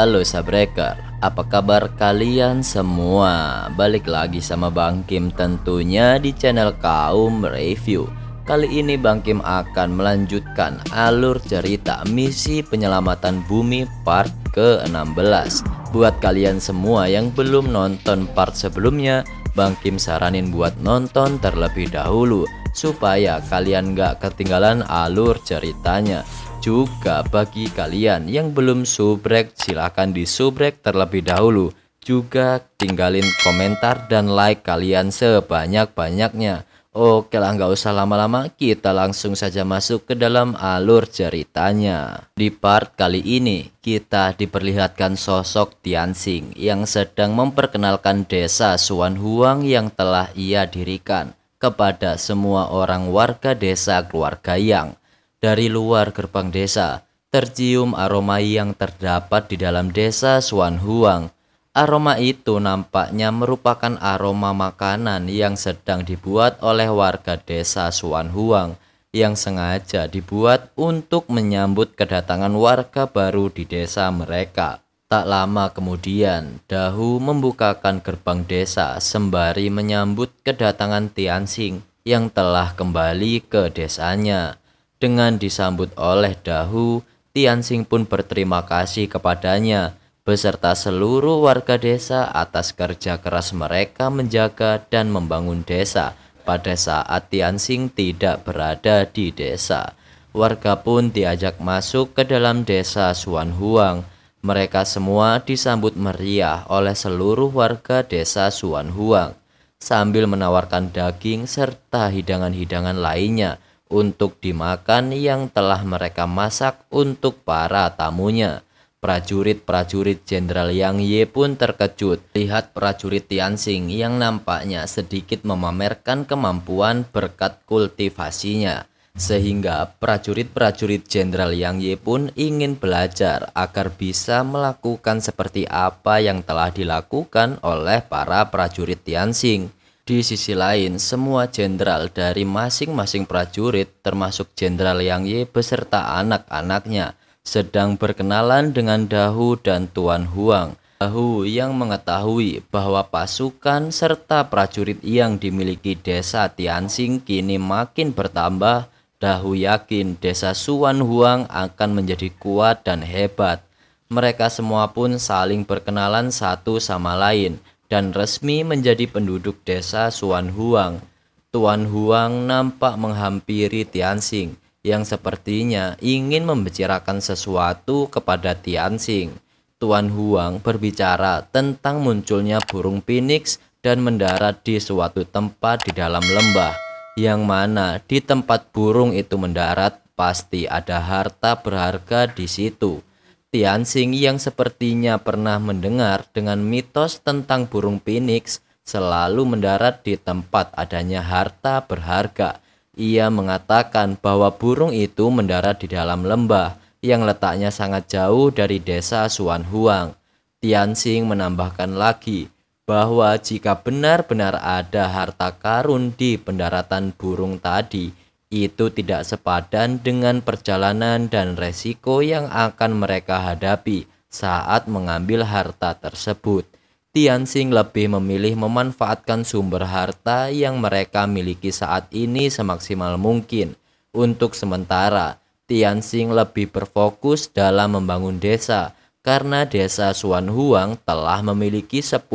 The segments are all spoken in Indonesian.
Halo Sabreker, apa kabar kalian semua? Balik lagi sama Bang Kim tentunya di channel Kaum Review. Kali ini Bang Kim akan melanjutkan alur cerita misi penyelamatan bumi part ke-16. Buat kalian semua yang belum nonton part sebelumnya, Bang Kim saranin buat nonton terlebih dahulu supaya kalian gak ketinggalan alur ceritanya. Juga bagi kalian yang belum subrek, silahkan di subrek terlebih dahulu. Juga tinggalin komentar dan like kalian sebanyak-banyaknya. Oke lah, nggak usah lama-lama, kita langsung saja masuk ke dalam alur ceritanya. Di part kali ini kita diperlihatkan sosok Tianxing yang sedang memperkenalkan desa Suan Huang yang telah ia dirikan kepada semua orang warga desa keluarga Yang. Dari luar gerbang desa, tercium aroma yang terdapat di dalam desa Suan Huang. Aroma itu nampaknya merupakan aroma makanan yang sedang dibuat oleh warga desa Suan Huang, yang sengaja dibuat untuk menyambut kedatangan warga baru di desa mereka. Tak lama kemudian, Dahu membukakan gerbang desa sembari menyambut kedatangan Tianxing yang telah kembali ke desanya. Dengan disambut oleh Dahu, Tianxing pun berterima kasih kepadanya beserta seluruh warga desa atas kerja keras mereka menjaga dan membangun desa pada saat Tianxing tidak berada di desa. Warga pun diajak masuk ke dalam desa Suan Huang. Mereka semua disambut meriah oleh seluruh warga desa Suan Huang sambil menawarkan daging serta hidangan-hidangan lainnya untuk dimakan yang telah mereka masak untuk para tamunya. Prajurit-prajurit Jenderal Yang Ye pun terkejut lihat prajurit Tianxing yang nampaknya sedikit memamerkan kemampuan berkat kultivasinya. Sehingga prajurit-prajurit Jenderal Yang Ye pun ingin belajar agar bisa melakukan seperti apa yang telah dilakukan oleh para prajurit Tianxing. Di sisi lain, semua jenderal dari masing-masing prajurit termasuk Jenderal Yang Ye beserta anak-anaknya sedang berkenalan dengan Dahu dan Tuan Huang. Dahu yang mengetahui bahwa pasukan serta prajurit yang dimiliki desa Tianxing kini makin bertambah, Dahu yakin desa Suan Huang akan menjadi kuat dan hebat. Mereka semua pun saling berkenalan satu sama lain dan resmi menjadi penduduk desa Suan Huang. Tuan Huang nampak menghampiri Tianxing yang sepertinya ingin membicarakan sesuatu kepada Tianxing. Tuan Huang berbicara tentang munculnya burung phoenix dan mendarat di suatu tempat di dalam lembah, yang mana di tempat burung itu mendarat pasti ada harta berharga di situ. Tianxing yang sepertinya pernah mendengar dengan mitos tentang burung phoenix selalu mendarat di tempat adanya harta berharga. Ia mengatakan bahwa burung itu mendarat di dalam lembah yang letaknya sangat jauh dari desa Suan Huang. Tianxing menambahkan lagi bahwa jika benar-benar ada harta karun di pendaratan burung tadi, itu tidak sepadan dengan perjalanan dan resiko yang akan mereka hadapi saat mengambil harta tersebut. Tianxing lebih memilih memanfaatkan sumber harta yang mereka miliki saat ini semaksimal mungkin. Untuk sementara, Tianxing lebih berfokus dalam membangun desa karena desa Suan Huang telah memiliki 10.000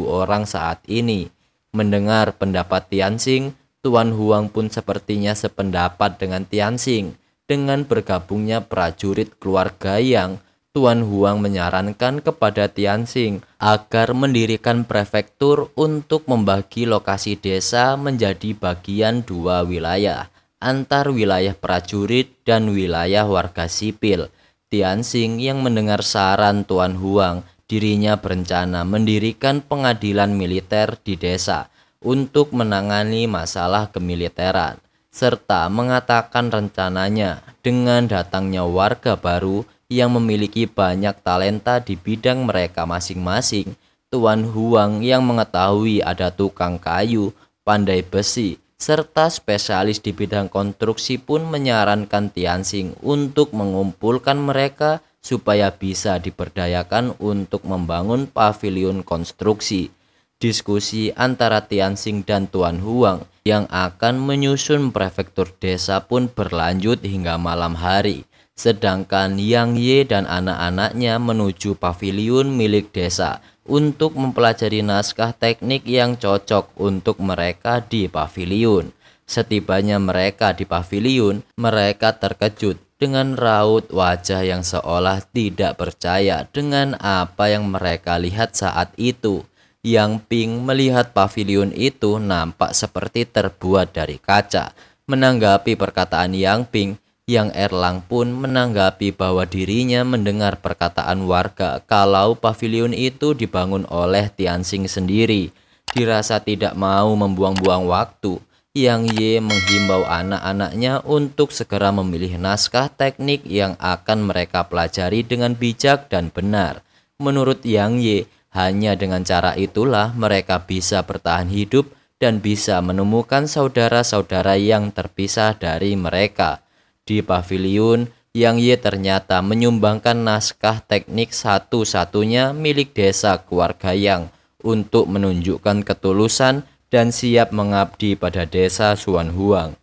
orang saat ini. Mendengar pendapat Tianxing, Tuan Huang pun sepertinya sependapat dengan Tianxing. Dengan bergabungnya prajurit keluarga Yang, Tuan Huang menyarankan kepada Tianxing agar mendirikan prefektur untuk membagi lokasi desa menjadi bagian dua wilayah, antar wilayah prajurit dan wilayah warga sipil. Tianxing yang mendengar saran Tuan Huang, dirinya berencana mendirikan pengadilan militer di desa untuk menangani masalah kemiliteran, serta mengatakan rencananya dengan datangnya warga baru yang memiliki banyak talenta di bidang mereka masing-masing. Tuan Huang yang mengetahui ada tukang kayu, pandai besi, serta spesialis di bidang konstruksi pun menyarankan Tianxing untuk mengumpulkan mereka supaya bisa diberdayakan untuk membangun paviliun konstruksi. Diskusi antara Tianxing dan Tuan Huang yang akan menyusun prefektur desa pun berlanjut hingga malam hari. Sedangkan Yang Ye dan anak-anaknya menuju paviliun milik desa untuk mempelajari naskah teknik yang cocok untuk mereka di paviliun. Setibanya mereka di paviliun, mereka terkejut dengan raut wajah yang seolah tidak percaya dengan apa yang mereka lihat saat itu. Yang Ping melihat paviliun itu nampak seperti terbuat dari kaca. Menanggapi perkataan Yang Ping, Yang Erlang pun menanggapi bahwa dirinya mendengar perkataan warga kalau paviliun itu dibangun oleh Tianxing sendiri. Dirasa tidak mau membuang-buang waktu, Yang Ye menghimbau anak-anaknya untuk segera memilih naskah teknik yang akan mereka pelajari dengan bijak dan benar. Menurut Yang Ye, hanya dengan cara itulah mereka bisa bertahan hidup dan bisa menemukan saudara-saudara yang terpisah dari mereka. Di paviliun, Yang Ye ternyata menyumbangkan naskah teknik satu-satunya milik desa keluarga Yang untuk menunjukkan ketulusan dan siap mengabdi pada desa Xuan Huang.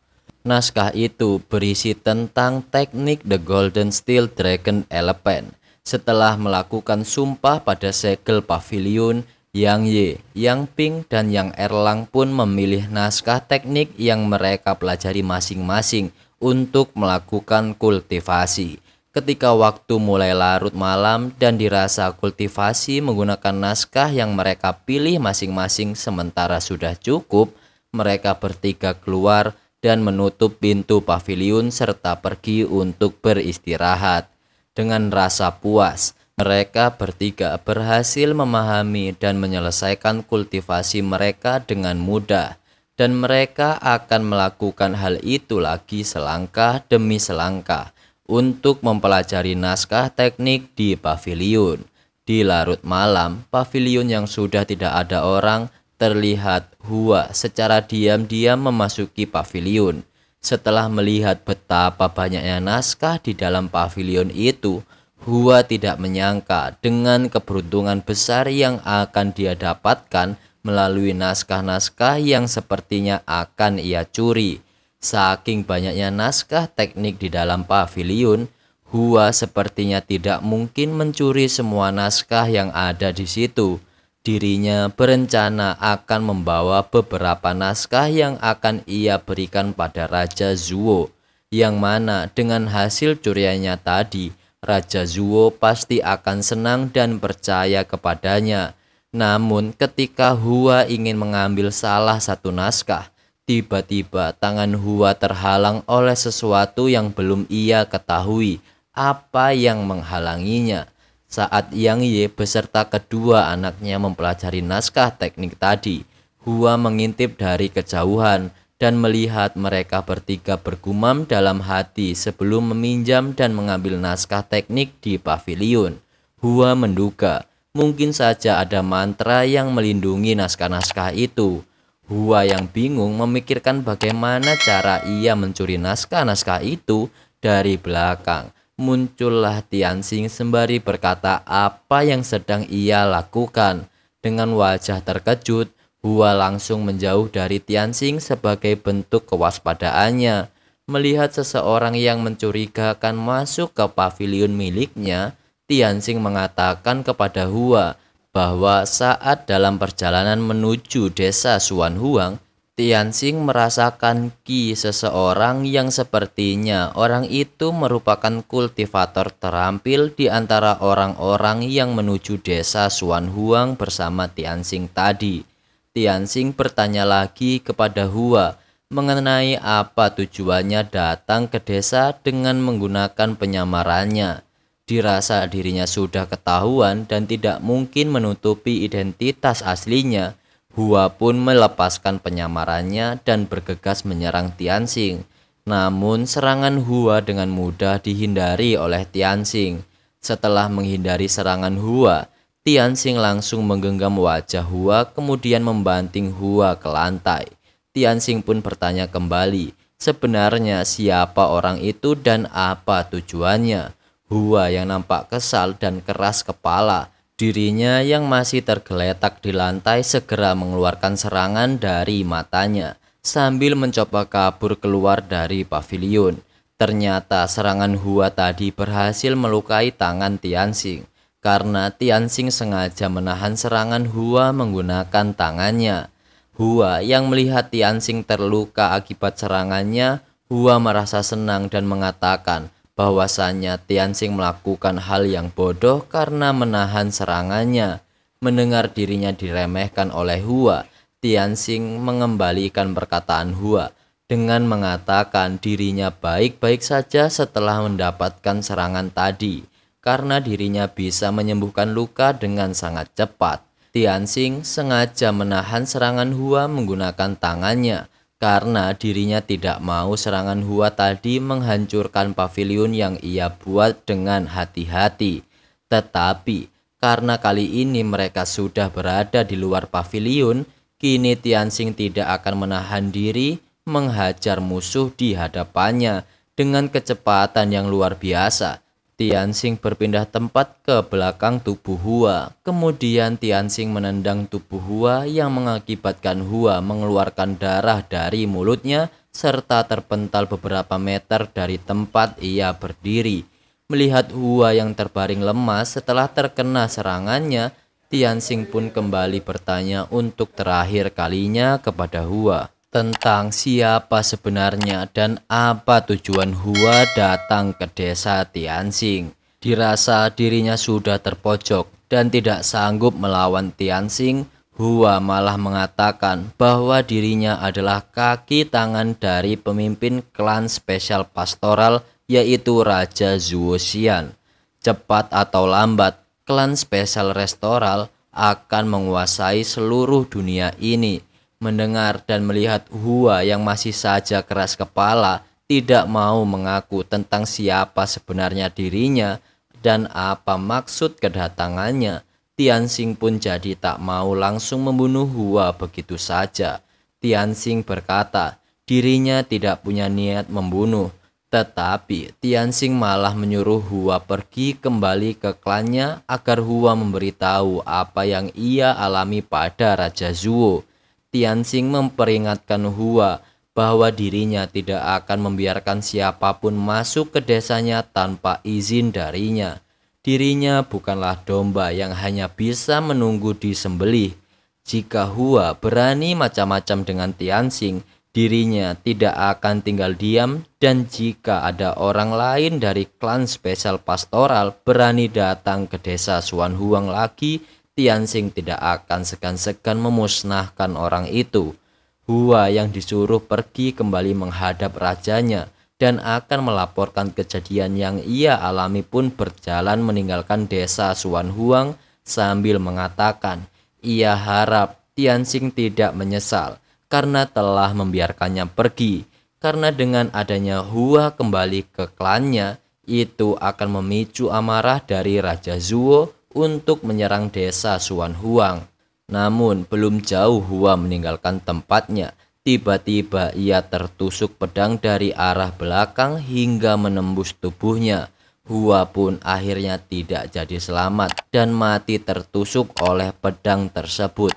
Naskah itu berisi tentang teknik The Golden Steel Dragon Elephant. Setelah melakukan sumpah pada segel paviliun, Yang Ye, Yang Ping, dan Yang Erlang pun memilih naskah teknik yang mereka pelajari masing-masing untuk melakukan kultivasi. Ketika waktu mulai larut malam dan dirasa kultivasi menggunakan naskah yang mereka pilih masing-masing sementara sudah cukup, mereka bertiga keluar dan menutup pintu paviliun serta pergi untuk beristirahat. Dengan rasa puas, mereka bertiga berhasil memahami dan menyelesaikan kultivasi mereka dengan mudah, dan mereka akan melakukan hal itu lagi selangkah demi selangkah untuk mempelajari naskah teknik di paviliun. Di larut malam, paviliun yang sudah tidak ada orang, terlihat Hua secara diam-diam memasuki paviliun. Setelah melihat betapa banyaknya naskah di dalam paviliun itu, Hua tidak menyangka dengan keberuntungan besar yang akan dia dapatkan melalui naskah-naskah yang sepertinya akan ia curi. Saking banyaknya naskah teknik di dalam paviliun, Hua sepertinya tidak mungkin mencuri semua naskah yang ada di situ. Dirinya berencana akan membawa beberapa naskah yang akan ia berikan pada Raja Zuo, yang mana dengan hasil curiannya tadi, Raja Zuo pasti akan senang dan percaya kepadanya. Namun ketika Hua ingin mengambil salah satu naskah, tiba-tiba tangan Hua terhalang oleh sesuatu yang belum ia ketahui. Apa yang menghalanginya? Saat Yang Ye beserta kedua anaknya mempelajari naskah teknik tadi, Hua mengintip dari kejauhan dan melihat mereka bertiga bergumam dalam hati sebelum meminjam dan mengambil naskah teknik di paviliun. Hua menduga mungkin saja ada mantra yang melindungi naskah-naskah itu. Hua yang bingung memikirkan bagaimana cara ia mencuri naskah-naskah itu. Dari belakang muncullah Tianxing sembari berkata apa yang sedang ia lakukan. Dengan wajah terkejut, Hua langsung menjauh dari Tianxing sebagai bentuk kewaspadaannya. Melihat seseorang yang mencurigakan masuk ke paviliun miliknya, Tianxing mengatakan kepada Hua bahwa saat dalam perjalanan menuju desa Xuan Huang, Tianxing merasakan ki seseorang yang sepertinya orang itu merupakan kultivator terampil di antara orang-orang yang menuju desa Xuan Huang bersama Tianxing tadi. Tianxing bertanya lagi kepada Hua mengenai apa tujuannya datang ke desa dengan menggunakan penyamarannya. Dirasa dirinya sudah ketahuan dan tidak mungkin menutupi identitas aslinya, Hua pun melepaskan penyamarannya dan bergegas menyerang Tianxing. Namun serangan Hua dengan mudah dihindari oleh Tianxing. Setelah menghindari serangan Hua, Tianxing langsung menggenggam wajah Hua kemudian membanting Hua ke lantai. Tianxing pun bertanya kembali, sebenarnya siapa orang itu dan apa tujuannya? Hua yang nampak kesal dan keras kepala. Dirinya yang masih tergeletak di lantai segera mengeluarkan serangan dari matanya sambil mencoba kabur keluar dari pavilion. Ternyata serangan Hua tadi berhasil melukai tangan Tianxing karena Tianxing sengaja menahan serangan Hua menggunakan tangannya. Hua yang melihat Tianxing terluka akibat serangannya, Hua merasa senang dan mengatakan bahwasannya Tianxing melakukan hal yang bodoh karena menahan serangannya. Mendengar dirinya diremehkan oleh Hua, Tianxing mengembalikan perkataan Hua dengan mengatakan dirinya baik-baik saja setelah mendapatkan serangan tadi, karena dirinya bisa menyembuhkan luka dengan sangat cepat. Tianxing sengaja menahan serangan Hua menggunakan tangannya karena dirinya tidak mau serangan Hua tadi menghancurkan pavilion yang ia buat dengan hati-hati. Tetapi karena kali ini mereka sudah berada di luar pavilion, kini Tianxing tidak akan menahan diri menghajar musuh di hadapannya dengan kecepatan yang luar biasa. Tianxing berpindah tempat ke belakang tubuh Hua. Kemudian Tianxing menendang tubuh Hua yang mengakibatkan Hua mengeluarkan darah dari mulutnya serta terpental beberapa meter dari tempat ia berdiri. Melihat Hua yang terbaring lemas setelah terkena serangannya, Tianxing pun kembali bertanya untuk terakhir kalinya kepada Hua tentang siapa sebenarnya dan apa tujuan Hua datang ke desa Tianxing. Dirasa dirinya sudah terpojok dan tidak sanggup melawan Tianxing, Hua malah mengatakan bahwa dirinya adalah kaki tangan dari pemimpin klan spesial pastoral, yaitu Raja Zuoxian. Cepat atau lambat, klan spesial restoral akan menguasai seluruh dunia ini. Mendengar dan melihat Hua yang masih saja keras kepala, tidak mau mengaku tentang siapa sebenarnya dirinya dan apa maksud kedatangannya, Tianxing pun jadi tak mau langsung membunuh Hua begitu saja. Tianxing berkata dirinya tidak punya niat membunuh, tetapi Tianxing malah menyuruh Hua pergi kembali ke klannya agar Hua memberitahu apa yang ia alami pada Raja Zuo. Tianxing memperingatkan Hua bahwa dirinya tidak akan membiarkan siapapun masuk ke desanya tanpa izin darinya. Dirinya bukanlah domba yang hanya bisa menunggu disembelih. Jika Hua berani macam-macam dengan Tianxing, dirinya tidak akan tinggal diam, dan jika ada orang lain dari klan spesial pastoral berani datang ke desa Xuan Huang lagi, Tianxing tidak akan segan-segan memusnahkan orang itu. Hua yang disuruh pergi kembali menghadap rajanya dan akan melaporkan kejadian yang ia alami pun berjalan meninggalkan desa Xuan Huang sambil mengatakan ia harap Tianxing tidak menyesal karena telah membiarkannya pergi, karena dengan adanya Hua kembali ke klannya itu akan memicu amarah dari Raja Zuo untuk menyerang desa Xuan Huang. Namun belum jauh Hua meninggalkan tempatnya, tiba-tiba ia tertusuk pedang dari arah belakang hingga menembus tubuhnya. Hua pun akhirnya tidak jadi selamat dan mati tertusuk oleh pedang tersebut.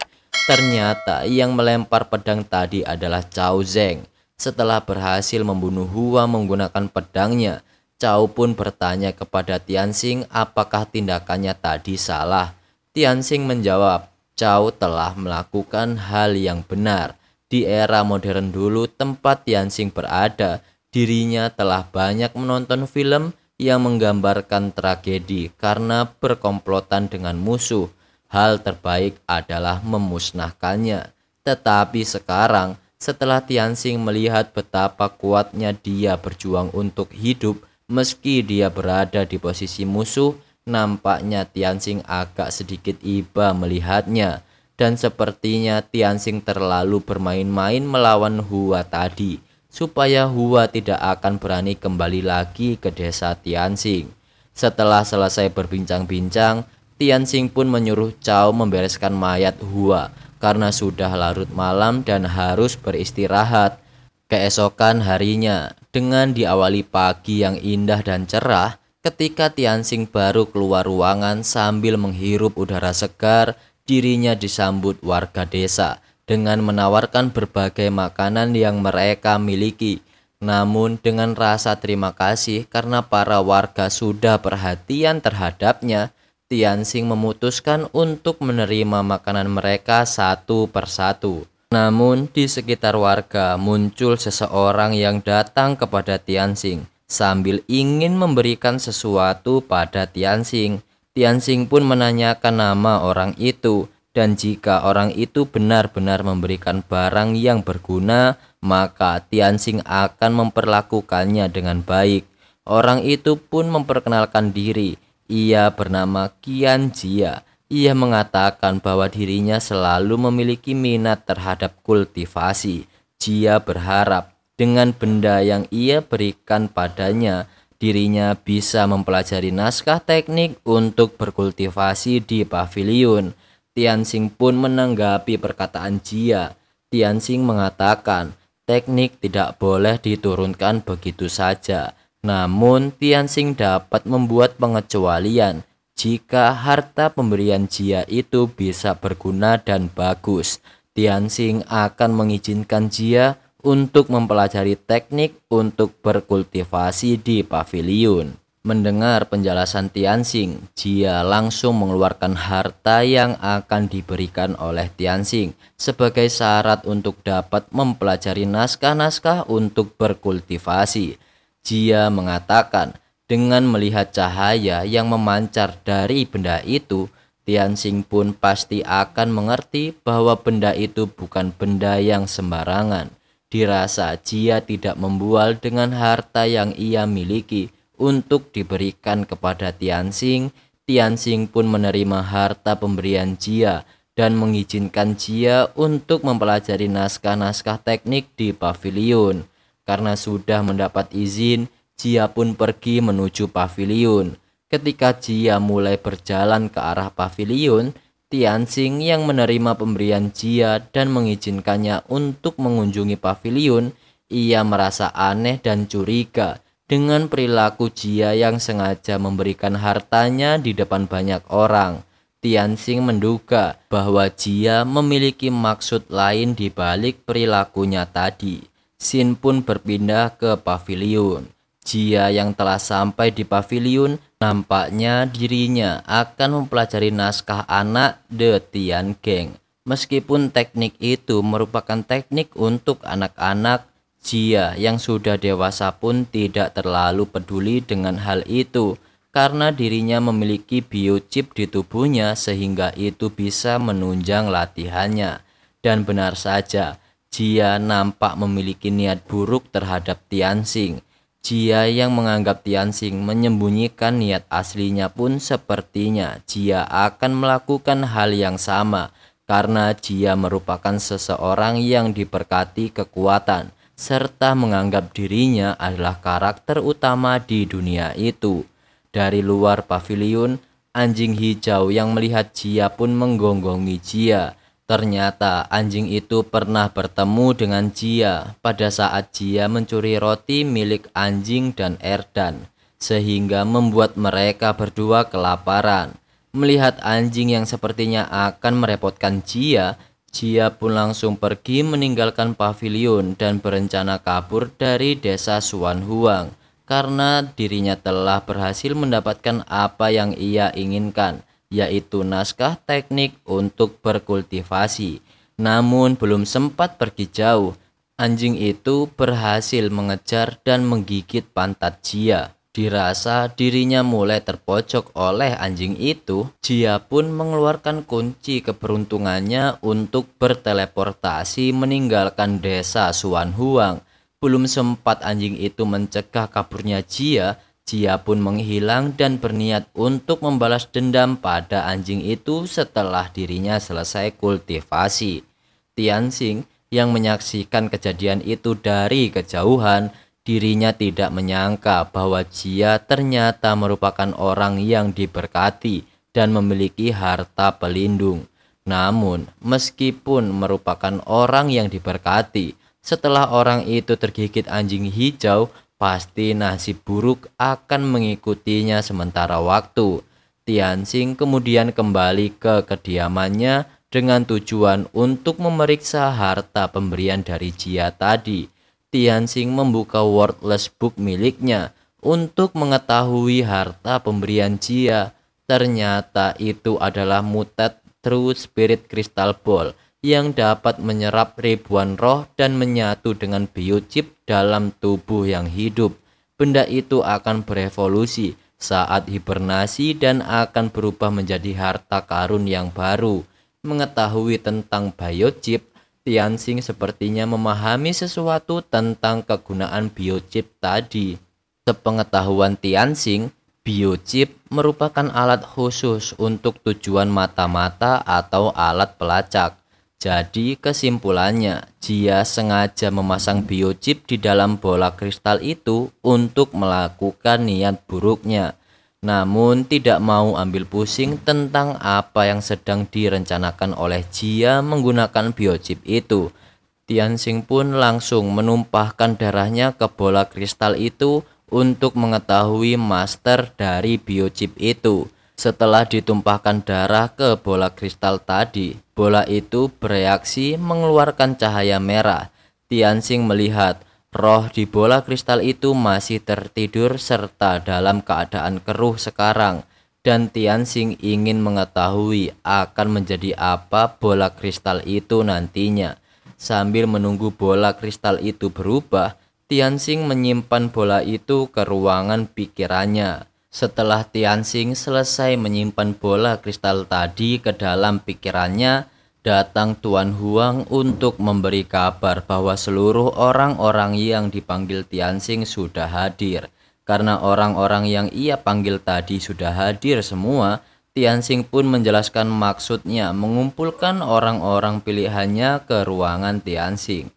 Ternyata yang melempar pedang tadi adalah Cao Zeng. Setelah berhasil membunuh Hua menggunakan pedangnya, Cao pun bertanya kepada Tianxing apakah tindakannya tadi salah. Tianxing menjawab, Cao telah melakukan hal yang benar. Di era modern dulu tempat Tianxing berada, dirinya telah banyak menonton film yang menggambarkan tragedi karena berkomplotan dengan musuh. Hal terbaik adalah memusnahkannya. Tetapi sekarang, setelah Tianxing melihat betapa kuatnya dia berjuang untuk hidup, meski dia berada di posisi musuh, nampaknya Tianxing agak sedikit iba melihatnya. Dan sepertinya Tianxing terlalu bermain-main melawan Hua tadi, supaya Hua tidak akan berani kembali lagi ke desa Tianxing. Setelah selesai berbincang-bincang, Tianxing pun menyuruh Cao membereskan mayat Hua karena sudah larut malam dan harus beristirahat. Keesokan harinya, dengan diawali pagi yang indah dan cerah, Ketika Tianxing baru keluar ruangan sambil menghirup udara segar, dirinya disambut warga desa dengan menawarkan berbagai makanan yang mereka miliki. Namun dengan rasa terima kasih karena para warga sudah perhatian terhadapnya, Tianxing memutuskan untuk menerima makanan mereka satu persatu. Namun di sekitar warga muncul seseorang yang datang kepada Tianxing sambil ingin memberikan sesuatu pada Tianxing. Tianxing pun menanyakan nama orang itu, dan jika orang itu benar-benar memberikan barang yang berguna, maka Tianxing akan memperlakukannya dengan baik. Orang itu pun memperkenalkan diri. Ia bernama Qian Jia. Ia mengatakan bahwa dirinya selalu memiliki minat terhadap kultivasi. Jia berharap dengan benda yang ia berikan padanya, dirinya bisa mempelajari naskah teknik untuk berkultivasi di paviliun. Tianxing pun menanggapi perkataan Jia. Tianxing mengatakan, teknik tidak boleh diturunkan begitu saja. Namun Tianxing dapat membuat pengecualian jika harta pemberian Jia itu bisa berguna dan bagus. Tianxing akan mengizinkan Jia untuk mempelajari teknik untuk berkultivasi di paviliun. Mendengar penjelasan Tianxing, Jia langsung mengeluarkan harta yang akan diberikan oleh Tianxing sebagai syarat untuk dapat mempelajari naskah-naskah untuk berkultivasi. Jia mengatakan, dengan melihat cahaya yang memancar dari benda itu, Tianxing pun pasti akan mengerti bahwa benda itu bukan benda yang sembarangan. Dirasa Jia tidak membual dengan harta yang ia miliki untuk diberikan kepada Tianxing. Tianxing pun menerima harta pemberian Jia dan mengizinkan Jia untuk mempelajari naskah-naskah teknik di paviliun. Karena sudah mendapat izin, Jia pun pergi menuju paviliun. Ketika Jia mulai berjalan ke arah paviliun, Tianxing yang menerima pemberian Jia dan mengizinkannya untuk mengunjungi paviliun, ia merasa aneh dan curiga dengan perilaku Jia yang sengaja memberikan hartanya di depan banyak orang. Tianxing menduga bahwa Jia memiliki maksud lain di balik perilakunya tadi. Xin pun berpindah ke paviliun. Jia yang telah sampai di paviliun, nampaknya dirinya akan mempelajari naskah anak The Tian Geng. Meskipun teknik itu merupakan teknik untuk anak-anak, Jia yang sudah dewasa pun tidak terlalu peduli dengan hal itu karena dirinya memiliki biochip di tubuhnya sehingga itu bisa menunjang latihannya. Dan benar saja, Jia nampak memiliki niat buruk terhadap Tianxing. Jia yang menganggap Tianxing menyembunyikan niat aslinya pun sepertinya Jia akan melakukan hal yang sama karena Jia merupakan seseorang yang diberkati kekuatan serta menganggap dirinya adalah karakter utama di dunia itu. Dari luar paviliun, anjing hijau yang melihat Jia pun menggonggongi Jia. Ternyata anjing itu pernah bertemu dengan Jia pada saat Jia mencuri roti milik anjing dan Erdan, sehingga membuat mereka berdua kelaparan. Melihat anjing yang sepertinya akan merepotkan Jia, Jia pun langsung pergi meninggalkan paviliun dan berencana kabur dari desa Suan Huang karena dirinya telah berhasil mendapatkan apa yang ia inginkan, yaitu naskah teknik untuk berkultivasi. Namun belum sempat pergi jauh, anjing itu berhasil mengejar dan menggigit pantat Jia. Dirasa dirinya mulai terpojok oleh anjing itu, Jia pun mengeluarkan kunci keberuntungannya untuk berteleportasi meninggalkan desa Suan Huang. Belum sempat anjing itu mencegah kaburnya Jia, Jia pun menghilang dan berniat untuk membalas dendam pada anjing itu setelah dirinya selesai kultivasi. Tianxing yang menyaksikan kejadian itu dari kejauhan, dirinya tidak menyangka bahwa Jia ternyata merupakan orang yang diberkati dan memiliki harta pelindung. Namun, meskipun merupakan orang yang diberkati, setelah orang itu tergigit anjing hijau, pasti nasib buruk akan mengikutinya sementara waktu. Tianxing kemudian kembali ke kediamannya dengan tujuan untuk memeriksa harta pemberian dari Jia tadi. Tianxing membuka wordless book miliknya untuk mengetahui harta pemberian Jia. Ternyata itu adalah Muted True Spirit Crystal Ball yang dapat menyerap ribuan roh dan menyatu dengan biochip dalam tubuh yang hidup. Benda itu akan berevolusi saat hibernasi dan akan berubah menjadi harta karun yang baru. Mengetahui tentang biochip, Tianxing sepertinya memahami sesuatu tentang kegunaan biochip tadi. Sepengetahuan Tianxing, biochip merupakan alat khusus untuk tujuan mata-mata atau alat pelacak. Jadi kesimpulannya, Jia sengaja memasang biochip di dalam bola kristal itu untuk melakukan niat buruknya. Namun tidak mau ambil pusing tentang apa yang sedang direncanakan oleh Jia menggunakan biochip itu. Tianxing pun langsung menumpahkan darahnya ke bola kristal itu untuk mengetahui master dari biochip itu. Setelah ditumpahkan darah ke bola kristal tadi, bola itu bereaksi mengeluarkan cahaya merah. Tianxing melihat roh di bola kristal itu masih tertidur serta dalam keadaan keruh sekarang, dan Tianxing ingin mengetahui akan menjadi apa bola kristal itu nantinya. Sambil menunggu bola kristal itu berubah, Tianxing menyimpan bola itu ke ruangan pikirannya. Setelah Tianxing selesai menyimpan bola kristal tadi ke dalam pikirannya, datang Tuan Huang untuk memberi kabar bahwa seluruh orang-orang yang dipanggil Tianxing sudah hadir. Karena orang-orang yang ia panggil tadi sudah hadir semua, Tianxing pun menjelaskan maksudnya mengumpulkan orang-orang pilihannya ke ruangan Tianxing.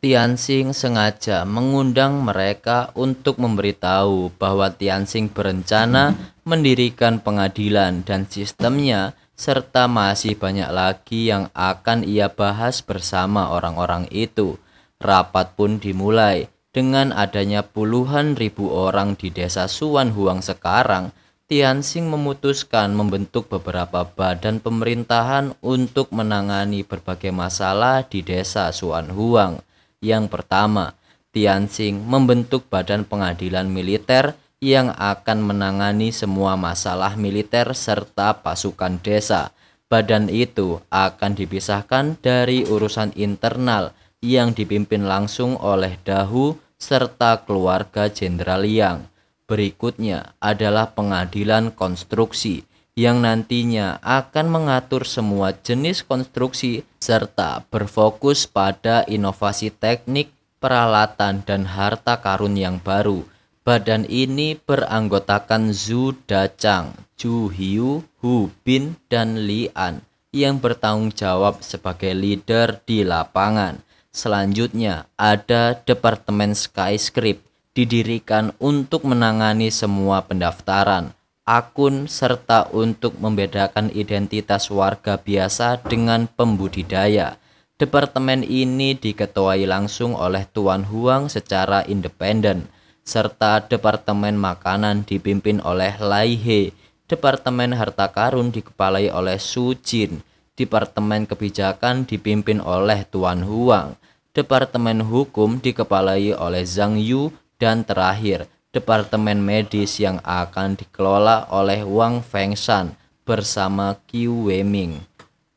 Tianxing sengaja mengundang mereka untuk memberitahu bahwa Tianxing berencana mendirikan pengadilan dan sistemnya, serta masih banyak lagi yang akan ia bahas bersama orang-orang itu. Rapat pun dimulai. Dengan adanya puluhan ribu orang di desa Suan Huang sekarang, Tianxing memutuskan membentuk beberapa badan pemerintahan untuk menangani berbagai masalah di desa Suan Huang. Yang pertama, Tianxing membentuk badan pengadilan militer yang akan menangani semua masalah militer serta pasukan desa. Badan itu akan dipisahkan dari urusan internal yang dipimpin langsung oleh Dahu serta keluarga Jenderal Liang. Berikutnya adalah pengadilan konstruksi yang nantinya akan mengatur semua jenis konstruksi serta berfokus pada inovasi teknik, peralatan, dan harta karun yang baru. Badan ini beranggotakan Zhu Dachang, Zhu Hiu, Hu Bin, dan Li An yang bertanggung jawab sebagai leader di lapangan. Selanjutnya ada Departemen Skyscript, didirikan untuk menangani semua pendaftaran, akun, serta untuk membedakan identitas warga biasa dengan pembudidaya. Departemen ini diketuai langsung oleh Tuan Huang secara independen, serta Departemen Makanan dipimpin oleh Lai He. Departemen Harta Karun dikepalai oleh Su Jin. Departemen Kebijakan dipimpin oleh Tuan Huang. Departemen Hukum dikepalai oleh Zhang Yu, dan terakhir Departemen Medis yang akan dikelola oleh Wang Fengshan bersama Qiu Weiming.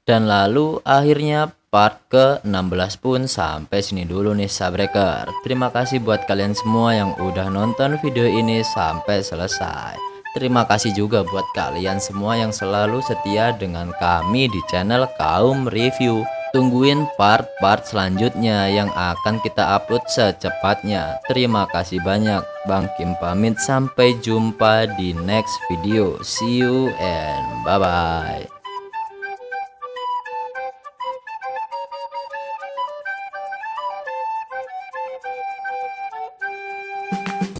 Dan lalu akhirnya part ke-16 pun sampai sini dulu nih Sabreaker. Terima kasih buat kalian semua yang udah nonton video ini sampai selesai. Terima kasih juga buat kalian semua yang selalu setia dengan kami di channel Kaum Review. Tungguin part-part selanjutnya yang akan kita upload secepatnya. Terima kasih banyak. Bang Kim pamit, sampai jumpa di next video. See you and bye-bye.